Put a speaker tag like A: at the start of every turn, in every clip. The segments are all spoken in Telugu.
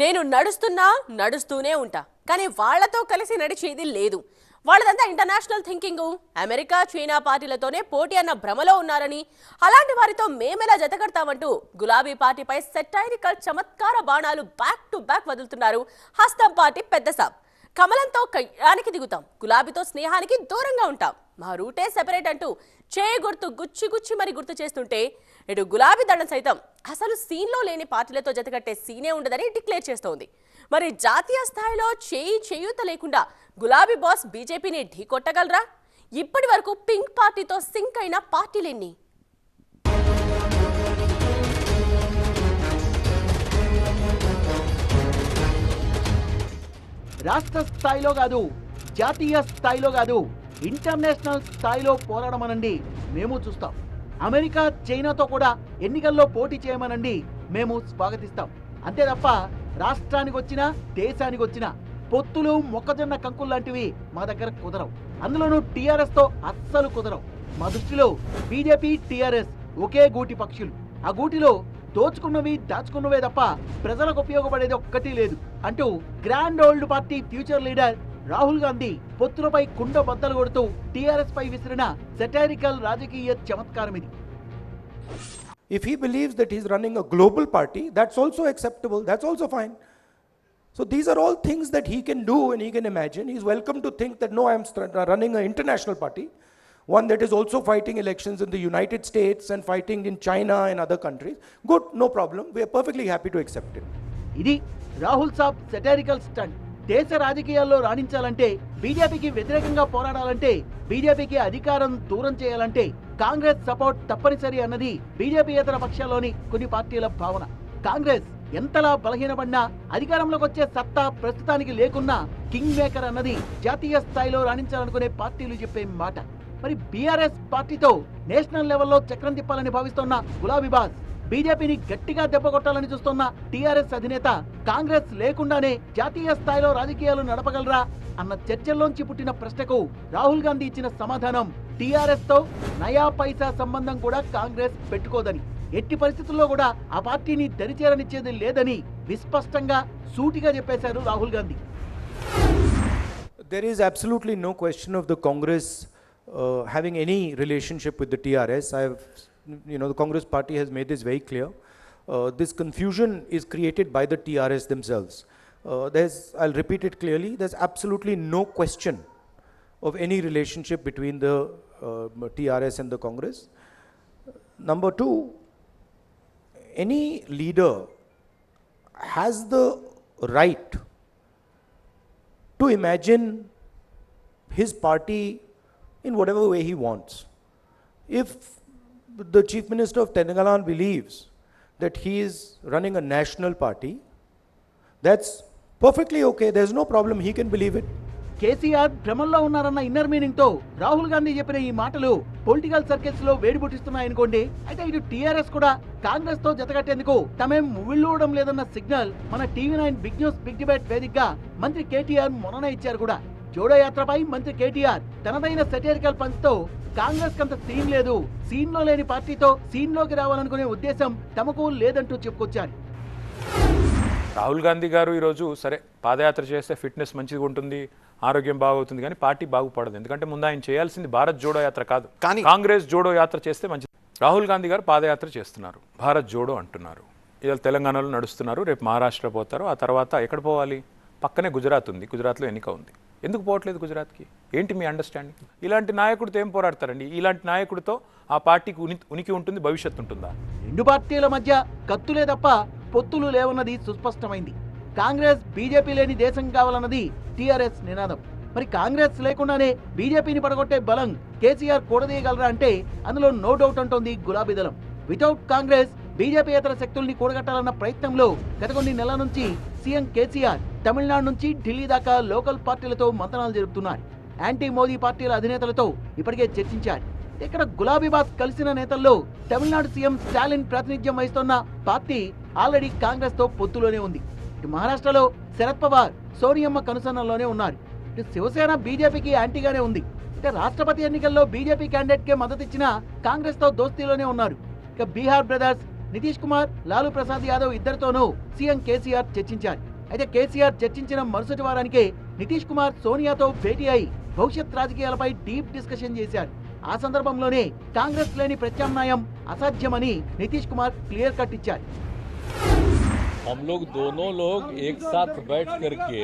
A: నేను నడుస్తున్నా నడుస్తూనే ఉంటా కానీ వాళ్ళతో కలిసి నడిచేది లేదు. వాళ్ళదంతా ఇంటర్నేషనల్ థింకింగ్, అమెరికా చైనా పార్టీలతోనే పోటీ అన్న భ్రమలో ఉన్నారని, అలాంటి వారితో మేమెలా జతకడతామంటూ గులాబీ పార్టీపై సెటైరికల్ చమత్కార బాణాలు బ్యాక్ టు బ్యాక్ వదులుతున్నారు హస్తం పార్టీ పెద్ద సాబ్. కమలంతో కయ్యానికి దిగుతాం, గులాబీతో స్నేహానికి దూరంగా ఉంటాం, మా రూటే సెపరేట్ అంటూ చేయి గుర్తు గుచ్చి గుచ్చి మరి గుర్తు చేస్తుంటే ఇటు గులాబీ దండం సైతం అసలు సీన్లో లేని పార్టీలతో జతకట్టే సీనే ఉండదని డిక్లేర్ చేస్తోంది. మరి జాతీయ స్థాయిలో చేయూత లేకుండా గులాబీ బాస్ బీజేపీని ఢీకొట్టగలరా? ఇప్పటి వరకు పింక్ పార్టీతో సింక్ అయిన పార్టీలెన్ని?
B: రాష్ట్ర స్థాయిలో కాదు, జాతీయ స్థాయిలో కాదు, ఇంటర్నేషనల్ స్థాయిలో పోరాడమనండి, మేము చూస్తాం. అమెరికా చైనాతో కూడా ఎన్నికల్లో పోటీ చేయమనండి, మేము స్వాగతిస్తాం. అంతే తప్ప రాష్ట్రానికి వచ్చినా దేశానికి వచ్చినా పొత్తులు మొక్కజొన్న కంకులు లాంటివి మా దగ్గర కుదరవు. అందులోనూ టీఆర్ఎస్ తో అస్సలు కుదరవు. మా దృష్టిలో బీజేపీ టీఆర్ఎస్ ఒకే గూటి పక్షులు. ఆ గూటిలో దోచుకున్నవి దాచుకున్నవే తప్ప ప్రజలకు ఉపయోగపడేది ఒక్కటి లేదు అంటూ grand old party future leader Rahul Gandhi పొత్తులపై కుండ బద్దలు కొడుతూ టీఆర్ఎస్ పై విసిరిన సెటైరికల్ రాజకీయ చమత్కారం ఇది.
C: If he believes that he's running a global party, that's also acceptable, that's also fine. So these are all things that he can do and he can imagine. He's welcome to think that no, I'm running an international party, one that is also fighting elections in the United States and fighting in China and other countries. Good, no problem, we are perfectly happy to accept it.
B: ఇది రాహుల్ సాబ్ సెటైరికల్ స్టంట్. దేశ రాజకీయాల్లో రాణించాలంటే, బీజేపీకి వ్యతిరేకంగా పోరాడాలంటే, బీజేపీకి అధికారం దూరం చేయాలంటే కాంగ్రెస్ సపోర్ట్ తప్పనిసరి అన్నది బీజేపీయేతర పక్షాల్లోని కొన్ని పార్టీల భావన. కాంగ్రెస్ ఎంతలా బలహీనపడినా అధికారంలోకి వచ్చే సత్తా ప్రస్తుతానికి లేకున్నా కింగ్ మేకర్ అన్నది జాతీయ స్థాయిలో రాణించాలనుకునే పార్టీలు చెప్పే మాట. మరి బీఆర్ఎస్ పార్టీతో నేషనల్ లెవెల్లో చక్రం తిప్పాలని భావిస్తున్న గులాబీ బాస్, బీజేపీని గట్టిగా దెబ్బకొట్టాలని చూస్తున్న టీఆర్ఎస్ అధినేత కాంగ్రెస్ లేకుండానే జాతీయ స్థాయిలో రాజకీయాలు నడపగలరా అన్న చర్చల్లోంచి పుట్టిన ప్రశ్నకు రాహుల్ గాంధీ ఇచ్చిన సమాధానం టీఆర్ఎస్ తో నయా పైసా సంబంధం కూడా కాంగ్రెస్ పెట్టుకోదని, ఎట్టి పరిస్థితుల్లో కూడా ఆ పార్టీని దరిచేరనిచ్చేది లేదని విస్పష్టంగా సూటిగా చెప్పేశారు Rahul Gandhi.
C: There is absolutely no question of the Congress having any relationship with the TRS. The Congress party has made this very clear. This confusion is created by the TRS themselves. I'll repeat it clearly, there's absolutely no question of any relationship between the TRS and the Congress. Number two, any leader has the right to imagine his party in whatever way he wants. If the Chief Minister of Telangana believes that he is running a national party, that's perfectly okay, there's no problem, he can believe it.
B: KCR భ్రమంలో ఉన్నారన్న ఇన్నర్ మీనింగ్ తో రాహుల్ గాంధీ చెప్పిన ఈ మాటలు పొలిటికల్ సర్కిల్స్ లో వేడి పుట్టిస్తున్నాయనుకోండి. అయితే ఇటు టీఆర్ఎస్ కూడా కాంగ్రెస్ తో జతకట్టేందుకు తమేం మువ్విళ్ళూడడం లేదన్న సిగ్నల్ మన TV nine big news big debate వేదికగా మంత్రి కేటీఆర్ మొన్ననే ఇచ్చారు కూడా. జోడో యాత్రపై మంత్రి కేటీఆర్ తనదైన సెటైరికల్ పంచ్ తో కాంగ్రెస్ కంత సీన్ లేదు, సీన్ లో లేని పార్టీతో సీన్ లోకి రావాలనుకునే ఉద్దేశం తమకు లేదంటూ చెప్పుకొచ్చారు.
D: రాహుల్ గాంధీ గారు ఈరోజు సరే పాదయాత్ర చేస్తే ఫిట్నెస్ మంచిగా ఉంటుంది, ఆరోగ్యం బాగవుతుంది, కానీ పార్టీ బాగుపడదు. ఎందుకంటే ముందు ఆయన చేయాల్సింది భారత్ జోడో యాత్ర కాదు, కానీ కాంగ్రెస్ జోడో యాత్ర చేస్తే మంచిది. రాహుల్ గాంధీ గారు పాదయాత్ర చేస్తున్నారు, భారత్ జోడో అంటున్నారు, ఇవాళ తెలంగాణలో నడుస్తున్నారు, రేపు మహారాష్ట్ర పోతారు, ఆ తర్వాత ఎక్కడ పోవాలి? పక్కనే గుజరాత్ ఉంది, గుజరాత్లో ఎన్నిక ఉంది, ఎందుకు పోవట్లేదు గుజరాత్కి? ఏంటి మీ అండర్స్టాండింగ్? ఇలాంటి నాయకుడితో ఏం పోరాడతారండి? ఇలాంటి నాయకుడితో ఆ పార్టీకి ఉనికి ఉంటుంది, భవిష్యత్తు ఉంటుందా?
B: రెండు పార్టీల మధ్య కత్తులే తప్ప పొత్తులు లేవన్నది సుస్పష్టమైంది. కాంగ్రెస్ బీజేపీ లేని దేశం కావాలన్నది టీఆర్ఎస్ నినాదం. మరి కాంగ్రెస్ లేకుండానే బీజేపీని పడగొట్టే బలం కేసీఆర్ కూడదీయగలరా అంటే అందులో నో డౌట్ అంటోంది గులాబీ దళం. వితౌట్ కాంగ్రెస్ బీజేపీయేతర శక్తుల్ని కూడగట్టాలన్న ప్రయత్నంలో గత కొన్ని నెలల నుంచి సీఎం కేసీఆర్ తమిళనాడు నుంచి ఢిల్లీ దాకా లోకల్ పార్టీలతో మంతనాలు జరుపుతున్నారు. యాంటీ మోదీ పార్టీల అధినేతలతో ఇప్పటికే చర్చించారు. ఇక్కడ గులాబీ బాస్ కలిసిన నేతల్లో తమిళనాడు సీఎం స్టాలిన్ ప్రాతినిధ్యం వహిస్తున్న పార్టీ ఆల్రెడీ కాంగ్రెస్ తో పొత్తులోనే ఉంది. ఇటు మహారాష్ట్రలో శరద్ పవార్ సోనియమ్మ కనుసన్నల్లోనే ఉన్నారు. ఇటు శివసేన బీజేపీకి యాంటీగానే ఉంది. ఇక రాష్ట్రపతి ఎన్నికల్లో బీజేపీ క్యాండిడేట్ కే మద్దతిచ్చిన కాంగ్రెస్ తో దోస్తీలోనే ఉన్నారు. ఇక బీహార్ బ్రదర్స్ నితీష్ కుమార్, లాలూ ప్రసాద్ యాదవ్ ఇద్దరితోనూ సీఎం కేసీఆర్ చర్చించారు. అయితే కేసీఆర్ చర్చించిన మరుసటి వారానికే నితీష్ కుమార్ సోనియాతో భేటీ అయి భవిష్యత్ రాజకీయాలపై డీప్ డిస్కషన్ చేశారు. ఆ సందర్భంలోనే కాంగ్రెస్ లేని ప్రత్యామ్నాయం అసాధ్యమని నితీష్ కుమార్ క్లియర్ కట్ ఇచ్చారు.
E: हम लोग दोनों लोग एक साथ बैठ करके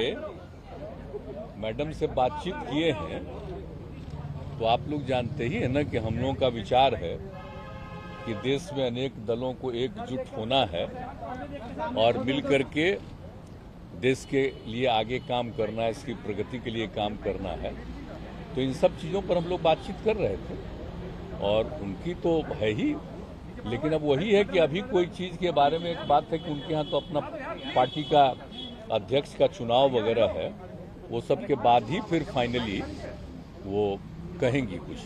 E: मैडम से बातचीत किए हैं, तो आप लोग जानते ही है ना कि हम लोगों का विचार है कि देश में अनेक दलों को एकजुट होना है और मिल करके देश के लिए आगे काम करना है, इसकी प्रगति के लिए काम करना है. तो इन सब चीज़ों पर हम लोग बातचीत कर रहे थे और उनकी तो है ही, लेकिन अब वही है कि अभी कोई चीज़ के बारे में एक बात है कि उनके यहाँ तो अपना पार्टी का अध्यक्ष का चुनाव वगैरह है, वो सब के बाद ही फिर फाइनली वो कहेंगी कुछ.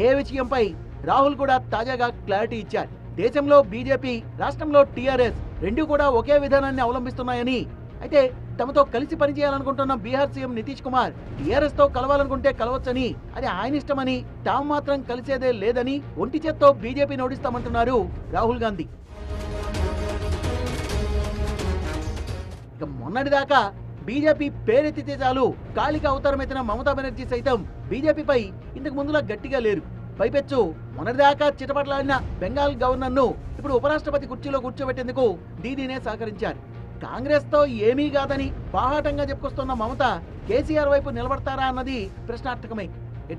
B: ఏ విషయంపై రాహుల్ కూడా తాజాగా క్లారిటీ ఇచ్చారు. దేశంలో బీజేపీ, రాష్ట్రంలో టీఆర్ఎస్ రెండు కూడా ఒకే విధానాన్ని అవలంబిస్తున్నాయని, అయితే తమతో కలిసి పనిచేయాలనుకుంటున్న బీహార్ సీఎం నితీష్ కుమార్ టీఆర్ఎస్ తో కలవాలనుకుంటే కలవచ్చని, అది ఆయన ఇష్టమని, తాము మాత్రం కలిసేదే లేదని ఒంటి చేత్తో బీజేపీని ఓడిస్తామంటున్నారు రాహుల్ గాంధీ. ఇక మొన్నటిదాకా బీజేపీ పేరెత్తితే చాలు కాళిక అవతారమెత్తిన మమతా బెనర్జీ సైతం బీజేపీపై ఇంతకు ముందులా గట్టిగా లేరు. పైపెచ్చు మొన్నటిదాకా చిటపట్లాడిన బెంగాల్ గవర్నర్ను ఇప్పుడు ఉపరాష్ట్రపతి కుర్చీలో కూర్చోబెట్టేందుకు దీదీనే సహకరించారు. కాంగ్రెస్ తో ఏమీ కాదని బాహాటంగా చెప్పుకొస్తున్న మమత కేసీఆర్ వైపు నిలబడతారా అన్నది ప్రశ్నార్థకమే.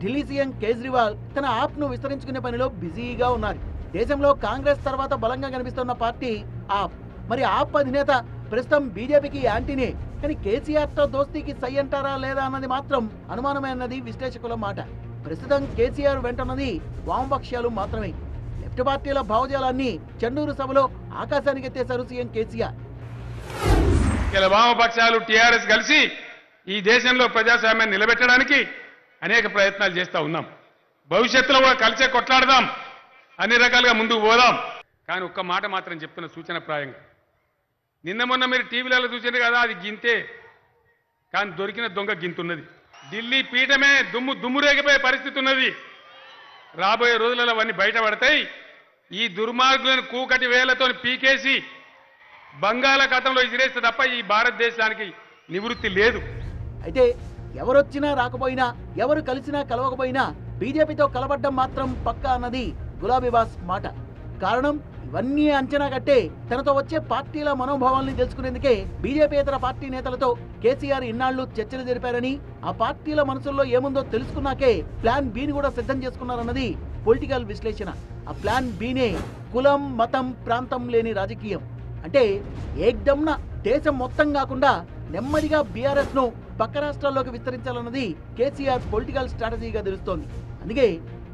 B: ఢిల్లీ సీఎం కేజ్రీవాల్ తన ఆప్ ను విస్తరించుకునే పనిలో బిజీగా ఉన్నారు. దేశంలో కాంగ్రెస్ తర్వాత బలంగా కనిపిస్తున్న పార్టీ ఆప్. మరి ఆప్ అధినేత ప్రస్తుతం బీజేపీకి యాంటీనే, కానీ కేసీఆర్ తో దోస్తీకి సై అంటారా లేదా అన్నది మాత్రం అనుమానమే అన్నది విశ్లేషకుల మాట. ప్రస్తుతం కేసీఆర్ వెంటన్నది వామపక్షాలు మాత్రమే. లెఫ్ట్ పార్టీల భావజాలాన్ని చెన్నూరు సభలో ఆకాశానికి ఎత్తేశారు సీఎం కేసీఆర్.
F: ఇలా వామపక్షాలు టీఆర్ఎస్ కలిసి ఈ దేశంలో ప్రజాస్వామ్యాన్ని నిలబెట్టడానికి అనేక ప్రయత్నాలు చేస్తూ ఉన్నాం. భవిష్యత్తులో కూడా కలిసే కొట్లాడదాం, అన్ని రకాలుగా ముందుకు పోదాం. కానీ ఒక్క మాట మాత్రం చెప్తున్న సూచనప్రాయంగా, నిన్న మొన్న మీరు టీవీలలో చూసారు కదా, అది గింతే, కానీ దొరికిన దొంగ గింతున్నది. ఢిల్లీ పీఠమే దుమ్మురేగిపోయే పరిస్థితి ఉన్నది. రాబోయే రోజులలో అవన్నీ బయటపడతాయి. ఈ దుర్మార్గులను కూకటి వేలతో పీకేసి బంగాళాఖాతంలో ఇసిరేస్తే తప్ప ఈ భారతదేశానికి నివృత్తి లేదు.
B: అయితే ఎవరొచ్చినా రాకపోయినా, ఎవరు కలిసినా కలవకపోయినా బీజేపీతో కలబడ్డం మాత్రం పక్కా అన్నది గులాబీ బాస్ మాట. కారణం ఇవన్నీ అంచనా కట్టే తనతో వచ్చే పార్టీల మనోభావాల్ని తెలుసుకునేందుకే బీజేపీయేతర పార్టీ నేతలతో కేసీఆర్ ఇన్నాళ్లు చర్చలు జరిపారని, ఆ పార్టీల మనసుల్లో ఏముందో తెలుసుకున్నాకే ప్లాన్ బిని కూడా సిద్ధం చేసుకున్నారన్నది పొలిటికల్ విశ్లేషణ. ఆ ప్లాన్ బినే కులం, మతం, ప్రాంతం లేని రాజకీయం. అంటే ఏకదమ్న దేశం మొత్తం కాకుండా నెమ్మదిగా బీఆర్ఎస్ ను పక్క రాష్ట్రాల్లోకి విస్తరించాలన్నది కేసీఆర్ పొలిటికల్ స్ట్రాటజీగా తెలుస్తోంది. అందుకే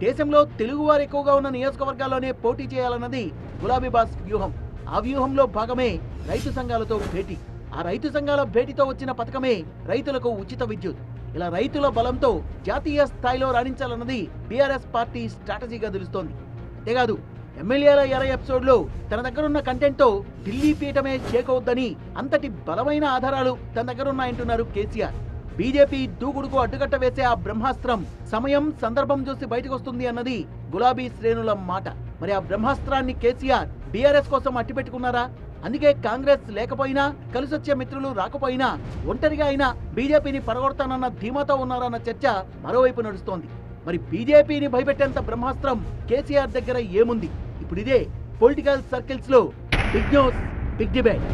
B: దేశంలో తెలుగువారు ఎక్కువగా ఉన్న నియోజకవర్గాల్లోనే పోటీ చేయాలన్నది గులాబీ బాస్ వ్యూహం. ఆ వ్యూహంలో భాగమే రైతు సంఘాలతో భేటీ. ఆ రైతు సంఘాల భేటీతో వచ్చిన పథకమే రైతులకు ఉచిత విద్యుత్. ఇలా రైతుల బలంతో జాతీయ స్థాయిలో రాణించాలన్నది బీఆర్ఎస్ పార్టీ స్ట్రాటజీగా తెలుస్తోంది. అంతేకాదు ఎమ్మెల్యేల 20 ఎపిసోడ్లో తన దగ్గరున్న కంటెంట్తో ఢిల్లీ పీఠమే చేకవద్దని అంతటి బలమైన ఆధారాలు తన దగ్గరున్నాయంటున్నారు కేసీఆర్. బీజేపీ దూకుడుకు అడ్డుకట్ట వేసే ఆ బ్రహ్మాస్త్రం సమయం, సందర్భం చూసి బయటకొస్తుంది అన్నది గులాబీ శ్రేణుల మాట. మరి ఆ బ్రహ్మాస్త్రాన్ని కేసీఆర్ బీఆర్ఎస్ కోసం అట్టిపెట్టుకున్నారా? అందుకే కాంగ్రెస్ లేకపోయినా, కలిసొచ్చే మిత్రులు రాకపోయినా, ఒంటరిగా అయినా బీజేపీని పడగొడతానన్న ధీమాతో ఉన్నారన్న చర్చ మరోవైపు నడుస్తోంది. మరి బీజేపీని భయపెట్టేంత బ్రహ్మాస్త్రం కేసీఆర్ దగ్గర ఏముంది? ఇప్పుడు ఇదే పొలిటికల్ సర్కిల్స్ లో బిగ్ న్యూస్, బిగ్ డిబేట్.